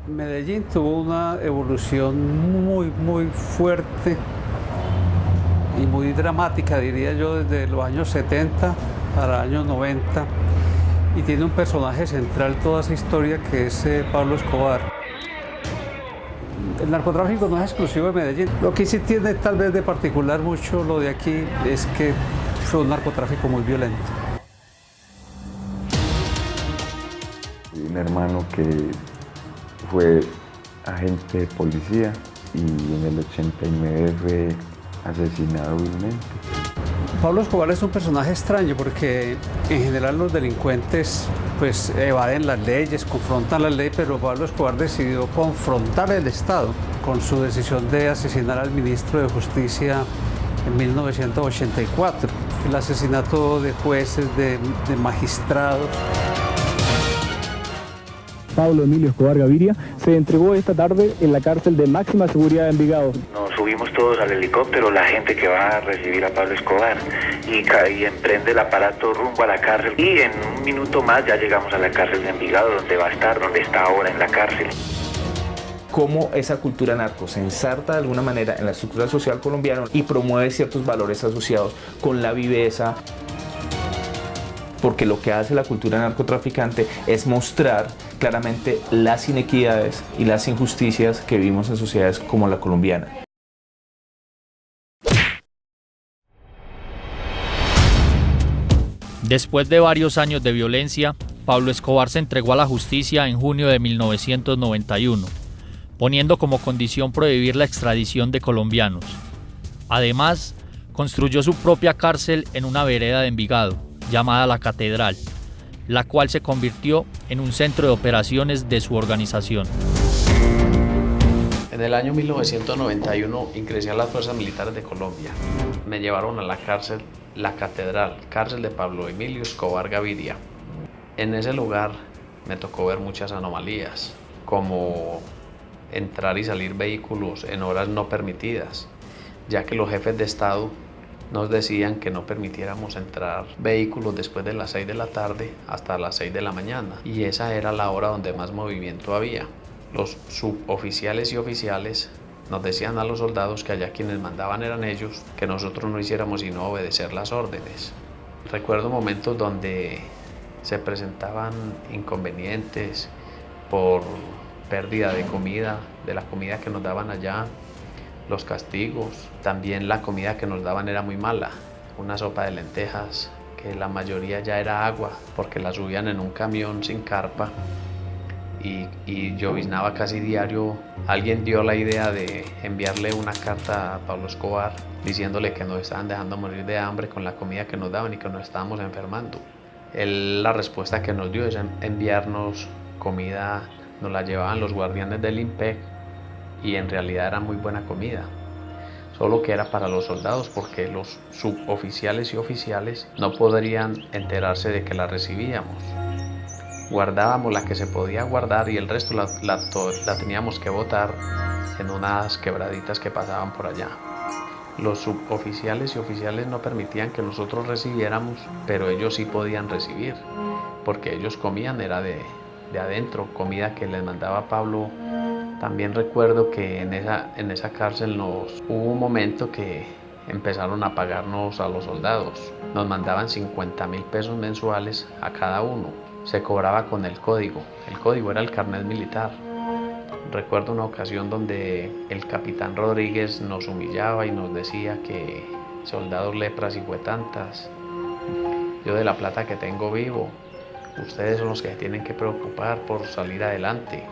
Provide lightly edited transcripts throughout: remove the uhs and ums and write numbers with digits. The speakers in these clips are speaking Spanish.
Medellín tuvo una evolución muy fuerte y muy dramática, diría yo, desde los años 70 a los años 90, y tiene un personaje central toda esa historia que es Pablo Escobar. El narcotráfico no es exclusivo de Medellín. Lo que sí tiene tal vez de particular mucho lo de aquí es que fue un narcotráfico muy violento. Un hermano que fue agente de policía y en el 89 fue asesinado vilmente. Pablo Escobar es un personaje extraño porque en general los delincuentes pues evaden las leyes, confrontan la ley, pero Pablo Escobar decidió confrontar el Estado con su decisión de asesinar al ministro de Justicia en 1984, el asesinato de jueces, de magistrados. Pablo Emilio Escobar Gaviria se entregó esta tarde en la cárcel de máxima seguridad de Envigado. Nos subimos todos al helicóptero, la gente que va a recibir a Pablo Escobar, y emprende el aparato rumbo a la cárcel. Y en un minuto más ya llegamos a la cárcel de Envigado, donde va a estar, donde está ahora en la cárcel. Cómo esa cultura narco se ensarta de alguna manera en la estructura social colombiana y promueve ciertos valores asociados con la viveza. Porque lo que hace la cultura narcotraficante es mostrar claramente las inequidades y las injusticias que vivimos en sociedades como la colombiana. Después de varios años de violencia, Pablo Escobar se entregó a la justicia en junio de 1991, poniendo como condición prohibir la extradición de colombianos. Además, construyó su propia cárcel en una vereda de Envigado, llamada La Catedral, la cual se convirtió en un centro de operaciones de su organización. En el año 1991 ingresé a las Fuerzas Militares de Colombia. Me llevaron a la cárcel La Catedral, cárcel de Pablo Emilio Escobar Gaviria. En ese lugar me tocó ver muchas anomalías, como entrar y salir vehículos en horas no permitidas, ya que los jefes de Estado nos decían que no permitiéramos entrar vehículos después de las 6 de la tarde hasta las 6 de la mañana, y esa era la hora donde más movimiento había. Los suboficiales y oficiales nos decían a los soldados que allá quienes mandaban eran ellos, que nosotros no hiciéramos sino obedecer las órdenes. Recuerdo momentos donde se presentaban inconvenientes por pérdida de comida, de la comida que nos daban allá, los castigos. También la comida que nos daban era muy mala, una sopa de lentejas que la mayoría ya era agua porque la subían en un camión sin carpa, y lloviznaba casi diario. Alguien dio la idea de enviarle una carta a Pablo Escobar diciéndole que nos estaban dejando morir de hambre con la comida que nos daban y que nos estábamos enfermando. La respuesta que nos dio es enviarnos comida, nos la llevaban los guardianes del IMPEC, y en realidad era muy buena comida, solo que era para los soldados porque los suboficiales y oficiales no podrían enterarse de que la recibíamos. Guardábamos la que se podía guardar y el resto la teníamos que botar en unas quebraditas que pasaban por allá. Los suboficiales y oficiales no permitían que nosotros recibiéramos, pero ellos sí podían recibir, porque ellos comían era de adentro, comida que les mandaba Pablo. También recuerdo que en esa cárcel hubo un momento que empezaron a pagarnos a los soldados. Nos mandaban 50.000 pesos mensuales a cada uno. Se cobraba con el código era el carnet militar. Recuerdo una ocasión donde el capitán Rodríguez nos humillaba y nos decía que soldados lepras y huetantas, yo de la plata que tengo vivo, ustedes son los que se tienen que preocupar por salir adelante.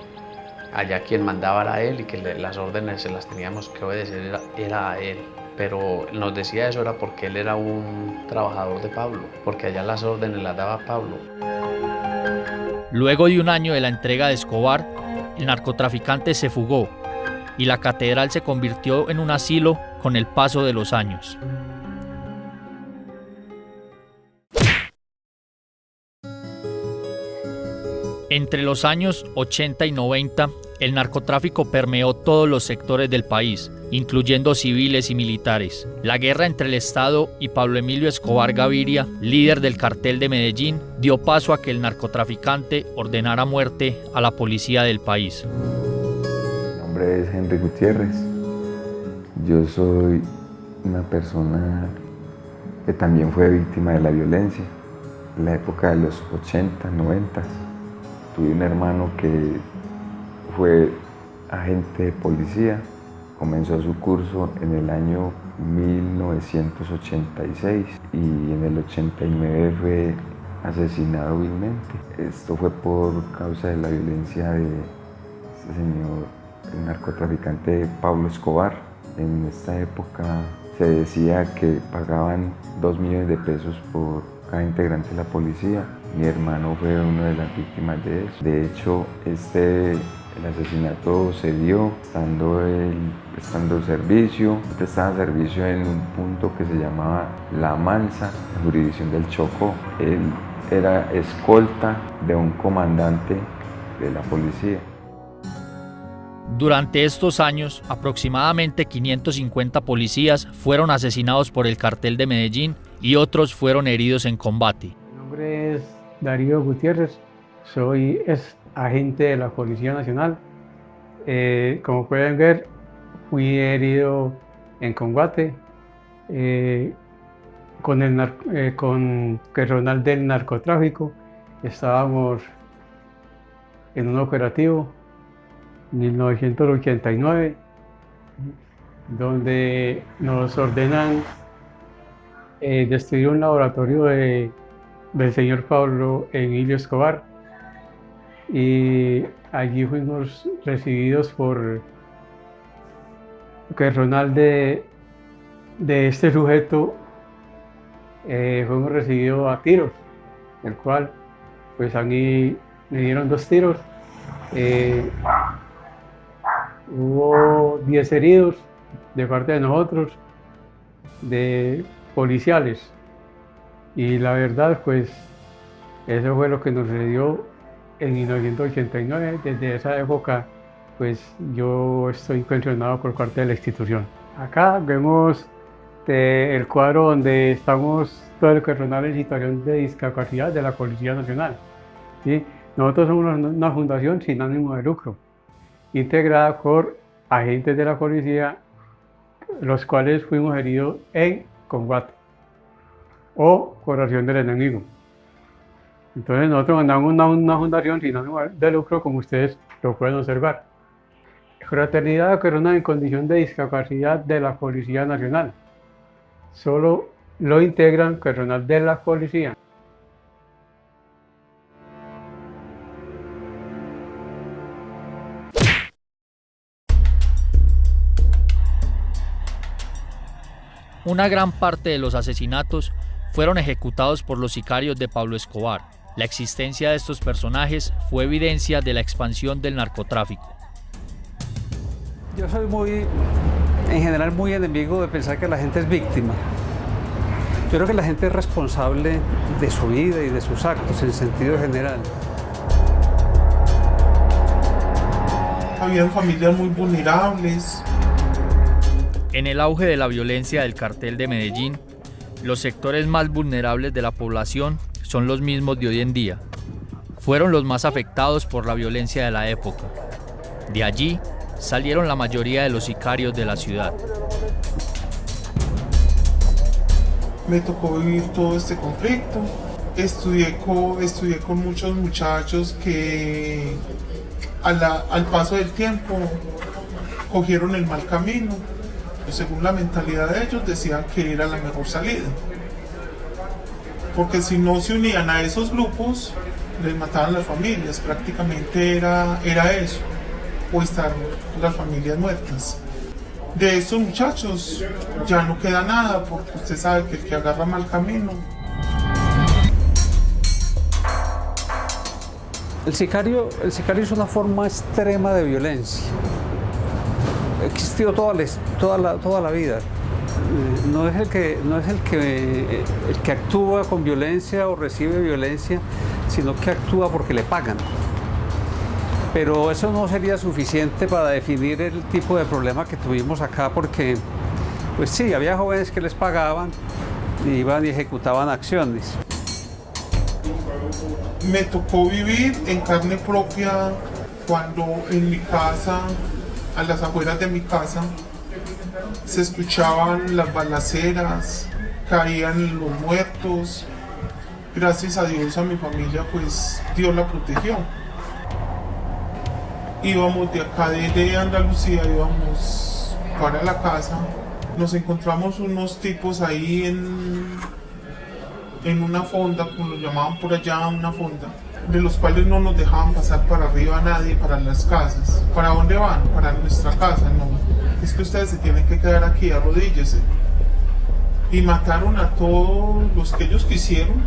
Allá quien mandaba era él y que las órdenes se las teníamos que obedecer era a él. Pero nos decía eso era porque él era un trabajador de Pablo, porque allá las órdenes las daba Pablo. Luego de un año de la entrega de Escobar, el narcotraficante se fugó y la catedral se convirtió en un asilo con el paso de los años. Entre los años 80 y 90, el narcotráfico permeó todos los sectores del país, incluyendo civiles y militares. La guerra entre el Estado y Pablo Emilio Escobar Gaviria, líder del cartel de Medellín, dio paso a que el narcotraficante ordenara muerte a la policía del país. nombre es Henry Gutiérrez. Yo soy una persona que también fue víctima de la violencia. En la época de los 80, 90, tuve un hermano que fue agente de policía. Comenzó su curso en el año 1986 y en el 89 fue asesinado vilmente. Esto fue por causa de la violencia de este señor, el narcotraficante Pablo Escobar. En esta época se decía que pagaban 2 millones de pesos por cada integrante de la policía. Mi hermano fue una de las víctimas de eso. De hecho, el asesinato se dio estando servicio. Estaba en servicio en un punto que se llamaba La Mansa, en jurisdicción del Chocó. Él era escolta de un comandante de la policía. Durante estos años, aproximadamente 550 policías fueron asesinados por el Cartel de Medellín y otros fueron heridos en combate. Mi nombre es Darío Gutiérrez, soy agente de la Policía Nacional. Como pueden ver, fui herido en combate con personal del narcotráfico. Estábamos en un operativo en 1989, donde nos ordenan destruir un laboratorio del señor Pablo Emilio Escobar, y allí fuimos recibidos por personal de este sujeto. Fuimos recibidos a tiros, el cual pues a mí me dieron 2 tiros. Hubo 10 heridos de parte de nosotros, de policiales, y la verdad pues eso fue lo que nos sucedió en 1989. Desde esa época pues yo estoy pensionado por parte de la institución. Acá vemos el cuadro donde estamos todo el personal en situación de discapacidad de la Policía Nacional, ¿sí? Nosotros somos una fundación sin ánimo de lucro, integrada por agentes de la policía, los cuales fuimos heridos en combate o por acción del enemigo. Entonces nosotros mandamos una fundación sin ánimo de lucro, como ustedes lo pueden observar. Fraternidad Corona en condición de discapacidad de la Policía Nacional. Solo lo integran personal de la policía. Una gran parte de los asesinatos fueron ejecutados por los sicarios de Pablo Escobar. La existencia de estos personajes fue evidencia de la expansión del narcotráfico. Yo soy en general muy enemigo de pensar que la gente es víctima. Yo creo que la gente es responsable de su vida y de sus actos en sentido general. Habían familias muy vulnerables. En el auge de la violencia del Cartel de Medellín, los sectores más vulnerables de la población son los mismos de hoy en día. Fueron los más afectados por la violencia de la época. De allí salieron la mayoría de los sicarios de la ciudad. Me tocó vivir todo este conflicto. Estudié con muchos muchachos que al paso del tiempo cogieron el mal camino. Según la mentalidad de ellos, decían que era la mejor salida. Porque si no se unían a esos grupos, les mataban las familias. Prácticamente era eso, o estar las familias muertas. De estos muchachos ya no queda nada, porque usted sabe que el que agarra mal camino. El sicario es una forma extrema de violencia. Ha existido toda la vida. No es el que actúa con violencia o recibe violencia, sino que actúa porque le pagan. Pero eso no sería suficiente para definir el tipo de problema que tuvimos acá, porque pues sí, había jóvenes que les pagaban y iban y ejecutaban acciones. Me tocó vivir en carne propia cuando en mi casa a las afueras de mi casa, se escuchaban las balaceras, caían los muertos. Gracias a Dios, a mi familia, pues Dios la protegió. Íbamos de acá de Andalucía, íbamos para la casa. Nos encontramos unos tipos ahí en una fonda, como lo llamaban por allá, una fonda, de los cuales no nos dejaban pasar para arriba a nadie, para las casas. ¿Para dónde van? Para nuestra casa, no. Es que ustedes se tienen que quedar aquí, arrodíllese. Y mataron a todos los que ellos quisieron,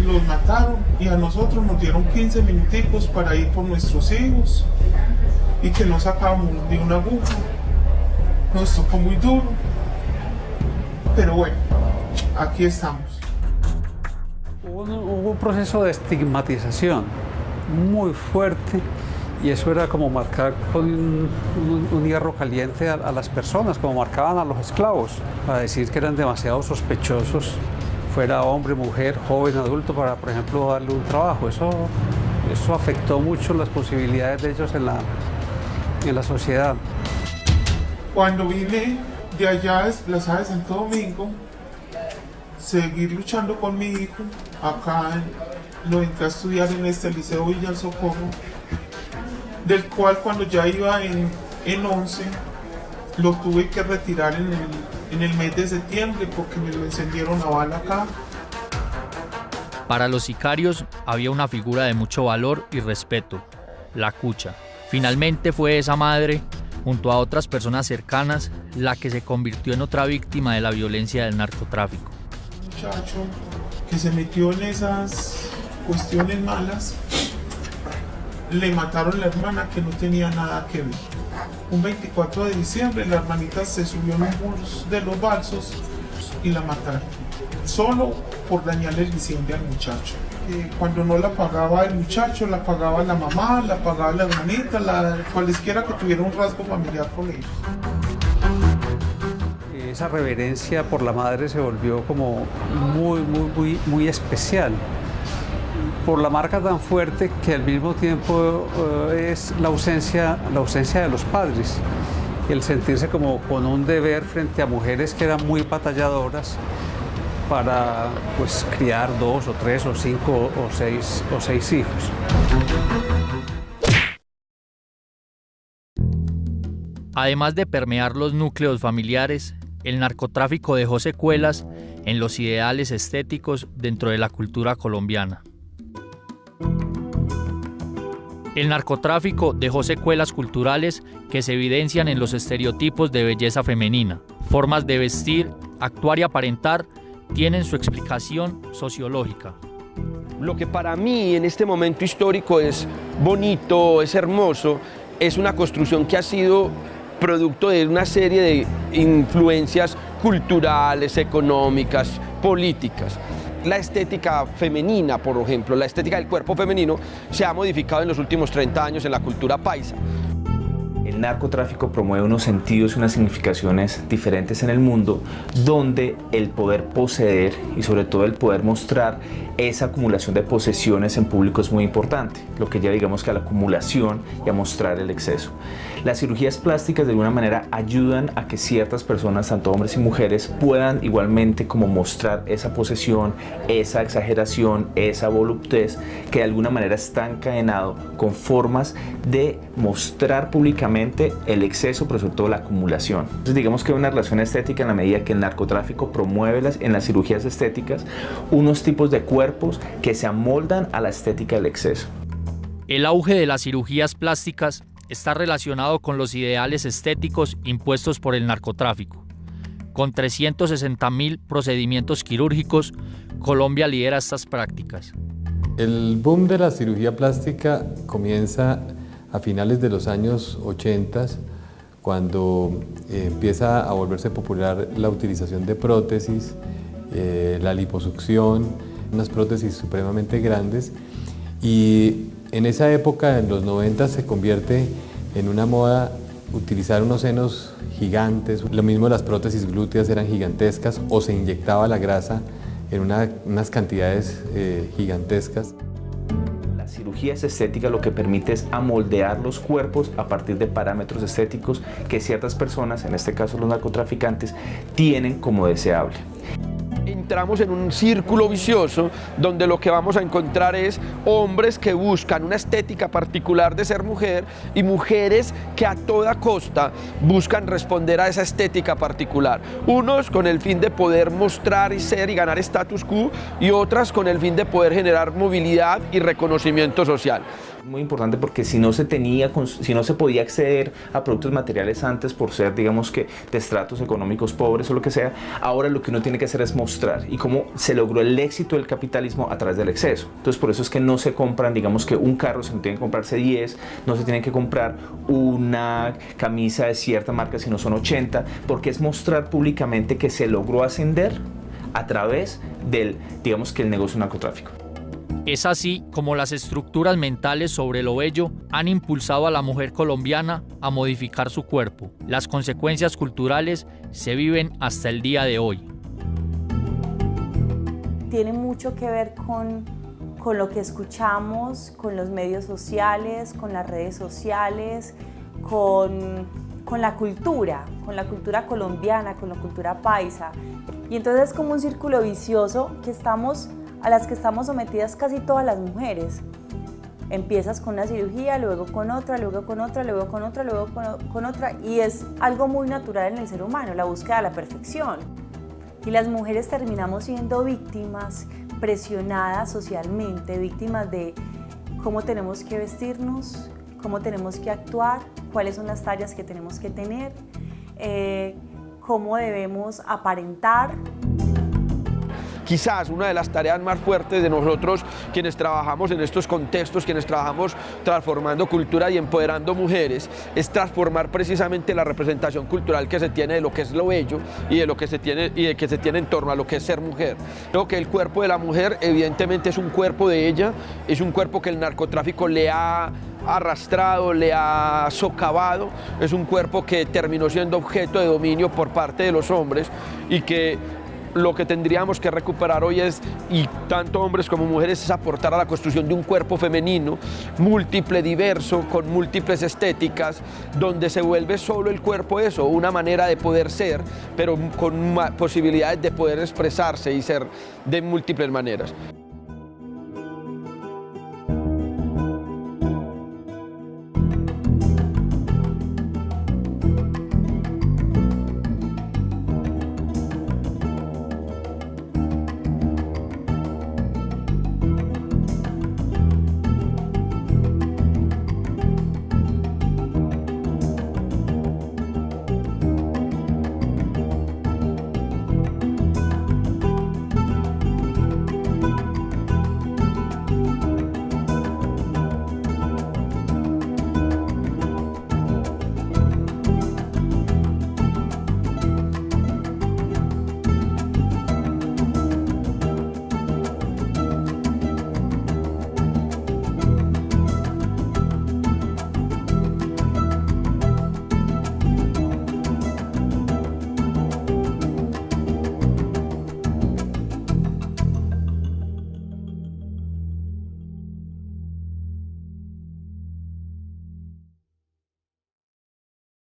los mataron, y a nosotros nos dieron 15 minuticos para ir por nuestros hijos, y que no sacábamos ni una aguja. Nos tocó muy duro, pero bueno, aquí estamos. Hubo un proceso de estigmatización muy fuerte, y eso era como marcar con un hierro caliente a las personas, como marcaban a los esclavos, para decir que eran demasiado sospechosos, fuera hombre, mujer, joven, adulto, para, por ejemplo, darle un trabajo. Eso afectó mucho las posibilidades de ellos en la sociedad. Cuando vine de allá desplazada de Santo Domingo, seguir luchando con mi hijo, acá lo entré a estudiar en este Liceo Villa del Socorro, del cual cuando ya iba en 11, lo tuve que retirar en el mes de septiembre porque me lo encendieron a bala acá. Para los sicarios había una figura de mucho valor y respeto, la cucha. Finalmente fue esa madre, junto a otras personas cercanas, la que se convirtió en otra víctima de la violencia del narcotráfico. Un muchacho que se metió en esas cuestiones malas, le mataron a la hermana que no tenía nada que ver. Un 24 de diciembre la hermanita se subió en un bus de los balsos y la mataron, solo por dañarle el diciembre al muchacho. Cuando no la pagaba el muchacho, la pagaba la mamá, la pagaba la hermanita, cualesquiera que tuviera un rasgo familiar con ellos. Esa reverencia por la madre se volvió como muy especial, por la marca tan fuerte que al mismo tiempo es la ausencia de los padres, el sentirse como con un deber frente a mujeres que eran muy batalladoras para, pues, criar 2 o 3 o 5 o 6 hijos. Además de permear los núcleos familiares, el narcotráfico dejó secuelas en los ideales estéticos dentro de la cultura colombiana. El narcotráfico dejó secuelas culturales que se evidencian en los estereotipos de belleza femenina. Formas de vestir, actuar y aparentar tienen su explicación sociológica. Lo que para mí en este momento histórico es bonito, es hermoso, es una construcción que ha sido producto de una serie de influencias culturales, económicas, políticas. La estética femenina, por ejemplo, la estética del cuerpo femenino se ha modificado en los últimos 30 años en la cultura paisa. El narcotráfico promueve unos sentidos y unas significaciones diferentes en el mundo, donde el poder poseer y sobre todo el poder mostrar esa acumulación de posesiones en público es muy importante, lo que lleva, digamos, que a la acumulación y a mostrar el exceso. Las cirugías plásticas de alguna manera ayudan a que ciertas personas, tanto hombres y mujeres, puedan igualmente como mostrar esa posesión, esa exageración, esa voluptuez que de alguna manera está encadenado con formas de mostrar públicamente el exceso, pero sobre todo la acumulación. Entonces digamos que hay una relación estética en la medida que el narcotráfico promueve en las cirugías estéticas unos tipos de cuerpos que se amoldan a la estética del exceso. El auge de las cirugías plásticas está relacionado con los ideales estéticos impuestos por el narcotráfico. Con 360.000 procedimientos quirúrgicos, Colombia lidera estas prácticas. El boom de la cirugía plástica comienza a finales de los años 80, cuando empieza a volverse popular la utilización de prótesis, la liposucción, unas prótesis supremamente grandes, y en esa época, en los 90, se convierte en una moda utilizar unos senos gigantes. Lo mismo, las prótesis glúteas eran gigantescas, o se inyectaba la grasa en unas cantidades gigantescas. Las cirugía es estética, lo que permite es amoldear los cuerpos a partir de parámetros estéticos que ciertas personas, en este caso los narcotraficantes, tienen como deseable. Entramos en un círculo vicioso donde lo que vamos a encontrar es hombres que buscan una estética particular de ser mujer y mujeres que a toda costa buscan responder a esa estética particular. Unos con el fin de poder mostrar y ser y ganar status quo, y otras con el fin de poder generar movilidad y reconocimiento social. Muy importante porque si no se podía acceder a productos materiales antes por ser, digamos que, de estratos económicos pobres o lo que sea, ahora lo que uno tiene que hacer es mostrar y cómo se logró el éxito del capitalismo a través del exceso. Entonces por eso es que no se compran, digamos que un carro, sino tienen que comprarse 10, no se tienen que comprar una camisa de cierta marca, sino son 80, porque es mostrar públicamente que se logró ascender a través del, digamos que, el negocio narcotráfico. Es así como las estructuras mentales sobre lo bello han impulsado a la mujer colombiana a modificar su cuerpo. Las consecuencias culturales se viven hasta el día de hoy. Tiene mucho que ver con lo que escuchamos, con los medios sociales, con las redes sociales, con la cultura colombiana, con la cultura paisa. Y entonces es como un círculo vicioso a las que estamos sometidas casi todas las mujeres. Empiezas con una cirugía, luego con otra, luego con otra, luego con otra, luego con otra, y es algo muy natural en el ser humano, la búsqueda de la perfección. Y las mujeres terminamos siendo víctimas, presionadas socialmente, víctimas de cómo tenemos que vestirnos, cómo tenemos que actuar, cuáles son las tallas que tenemos que tener, cómo debemos aparentar. Quizás una de las tareas más fuertes de nosotros, quienes trabajamos en estos contextos, quienes trabajamos transformando cultura y empoderando mujeres, es transformar precisamente la representación cultural que se tiene de lo que es lo bello y de lo que se tiene en torno a lo que es ser mujer. Creo que el cuerpo de la mujer evidentemente es un cuerpo de ella, es un cuerpo que el narcotráfico le ha arrastrado, le ha socavado, es un cuerpo que terminó siendo objeto de dominio por parte de los hombres y que lo que tendríamos que recuperar hoy es, y tanto hombres como mujeres, es aportar a la construcción de un cuerpo femenino múltiple, diverso, con múltiples estéticas, donde se vuelve solo el cuerpo eso, una manera de poder ser, pero con posibilidades de poder expresarse y ser de múltiples maneras.